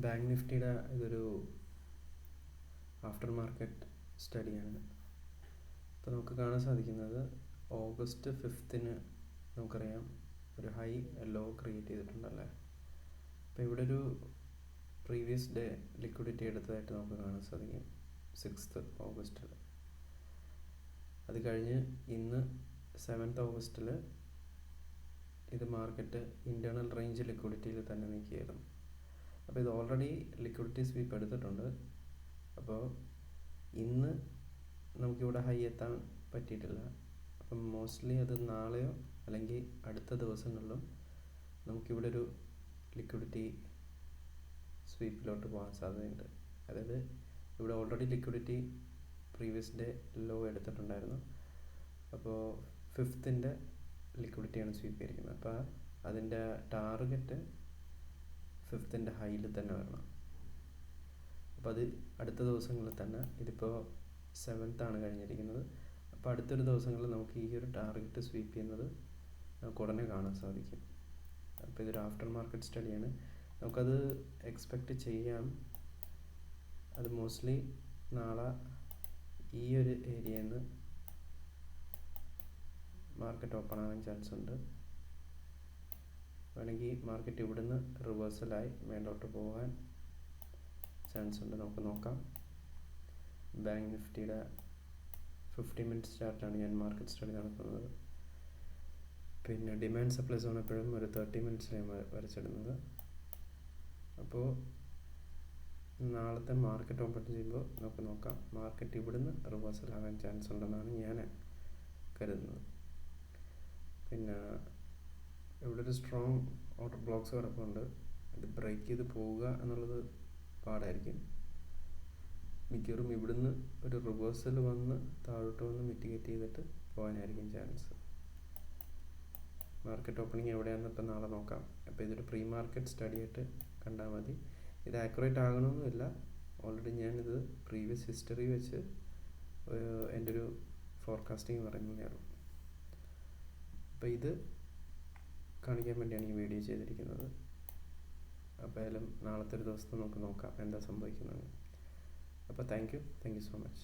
Bank നിഫ്റ്റിയുടെ ഇതൊരു after market സ്റ്റഡിയാണ്. ഇപ്പോൾ നമുക്ക് കാണാൻ സാധിക്കുന്നത് ഓഗസ്റ്റ് 5 നമുക്കറിയാം ഒരു ഹൈ ലോ ക്രിയേറ്റ് ചെയ്തിട്ടുണ്ടല്ലേ. അപ്പോൾ ഇവിടെ ഒരു പ്രീവിയസ് ഡേ ലിക്വിഡിറ്റി എടുത്തതായിട്ട് നമുക്ക് കാണാൻ സാധിക്കും 6 ഓഗസ്റ്റിൽ. അത് കഴിഞ്ഞ് ഇന്ന് 7 ഓഗസ്റ്റിൽ ഇത് മാർക്കറ്റ് ഇൻറ്റേർണൽ റേഞ്ച് ലിക്വിഡിറ്റിയിൽ തന്നെ നിൽക്കുകയായിരുന്നു. അപ്പോൾ ഇത് ഓൾറെഡി ലിക്വിഡിറ്റി സ്വീപ്പ് എടുത്തിട്ടുണ്ട്. അപ്പോൾ ഇന്ന് നമുക്കിവിടെ ഹൈ എത്താൻ പറ്റിയിട്ടില്ല. അപ്പം മോസ്റ്റ്ലി അത് നാളെയോ അല്ലെങ്കിൽ അടുത്ത ദിവസങ്ങളിലും നമുക്കിവിടെ ഒരു ലിക്വിഡിറ്റി സ്വീപ്പിലോട്ട് പോകാൻ സാധ്യതയുണ്ട്. അതായത് ഇവിടെ already liquidity previous day low എടുത്തിട്ടുണ്ടായിരുന്നു. അപ്പോൾ 5 ലിക്വിഡിറ്റിയാണ് സ്വീപ്പ് ചെയ്തിരിക്കുന്നത്. അപ്പോൾ അതിൻ്റെ ടാർഗറ്റ് 5 ഹൈയിൽ തന്നെ വരണം. അപ്പോൾ അത് അടുത്ത ദിവസങ്ങളിൽ തന്നെ, ഇതിപ്പോൾ 7 കഴിഞ്ഞിരിക്കുന്നത്. അപ്പോൾ അടുത്തൊരു ദിവസങ്ങളിൽ നമുക്ക് ഈ ഒരു ടാർഗറ്റ് സ്വീപ്പ് ചെയ്യുന്നത് നമുക്ക് ഉടനെ കാണാൻ സാധിക്കും. അപ്പോൾ ഇതൊരു ആഫ്റ്റർ മാർക്കറ്റ് സ്റ്റഡിയാണ്. നമുക്കത് എക്സ്പെക്റ്റ് ചെയ്യാം. അത് മോസ്റ്റ്ലി നാളെ ഈ ഒരു ഏരിയയിൽ നിന്ന് മാർക്കറ്റ് ഓപ്പൺ ആകാൻ ചാൻസ് ഉണ്ട്. വേണമെങ്കിൽ മാർക്കറ്റ് ഇവിടുന്ന് റിവേഴ്സലായി മേലോട്ട് പോകാൻ ചാൻസ് ഉണ്ട്. നമുക്ക് നോക്കാം. ബാങ്ക് നിഫ്റ്റിയുടെ 50 മിനിറ്റ്സ് ചാർട്ടാണ് ഞാൻ മാർക്കറ്റ് സ്റ്റഡി നടത്തുന്നത്. പിന്നെ ഡിമാൻഡ് സപ്ലൈ സോൺ എപ്പോഴും ഒരു 30 മിനിറ്റ്സിലാണ് വരച്ചിടുന്നത്. അപ്പോൾ നാളത്തെ മാർക്കറ്റ് ഓപ്പൺ ചെയ്യുമ്പോൾ നമുക്ക് നോക്കാം. മാർക്കറ്റ് ഇവിടുന്ന് റിവേഴ്സലാകാൻ ചാൻസ് ഉണ്ടെന്നാണ് ഞാൻ കരുതുന്നത്. പിന്നെ ഇവിടെ ഒരു സ്ട്രോങ് ഓർഡർ ബ്ലോക്സ് കിടപ്പുണ്ട്. ഇത് ബ്രേക്ക് ചെയ്ത് പോവുക എന്നുള്ളത് പാടായിരിക്കും. മിക്കവാറും ഇവിടുന്ന് ഒരു റിവേഴ്സൽ വന്ന് താഴോട്ട് വന്ന് മിറ്റിഗേറ്റ് ചെയ്തിട്ട് പോകാനായിരിക്കും ചാൻസ്. മാർക്കറ്റ് ഓപ്പണിങ് എവിടെയാണെന്ന് ഇപ്പം നാളെ നോക്കാം. അപ്പോൾ ഇതൊരു പ്രീ മാർക്കറ്റ് സ്റ്റഡി ആയിട്ട് കണ്ടാൽ മതി. ഇത് ആക്യുറേറ്റ് ആകണമെന്നില്ല. ഓൾറെഡി ഞാനിത് പ്രീവിയസ് ഹിസ്റ്ററി വെച്ച് എൻ്റെ ഒരു ഫോർകാസ്റ്റിംഗ് പറയുന്നതാണ്. അപ്പോൾ ഇത് കാണിക്കാൻ വേണ്ടിയാണ് ഈ വീഡിയോ ചെയ്തിരിക്കുന്നത്. അപ്പോൾ ഏതായാലും നാളത്തെ ഒരു ദിവസത്തെ നമുക്ക് നോക്കാം എന്താ സംഭവിക്കുന്നത്. അപ്പോൾ താങ്ക് യു സോ മച്ച്.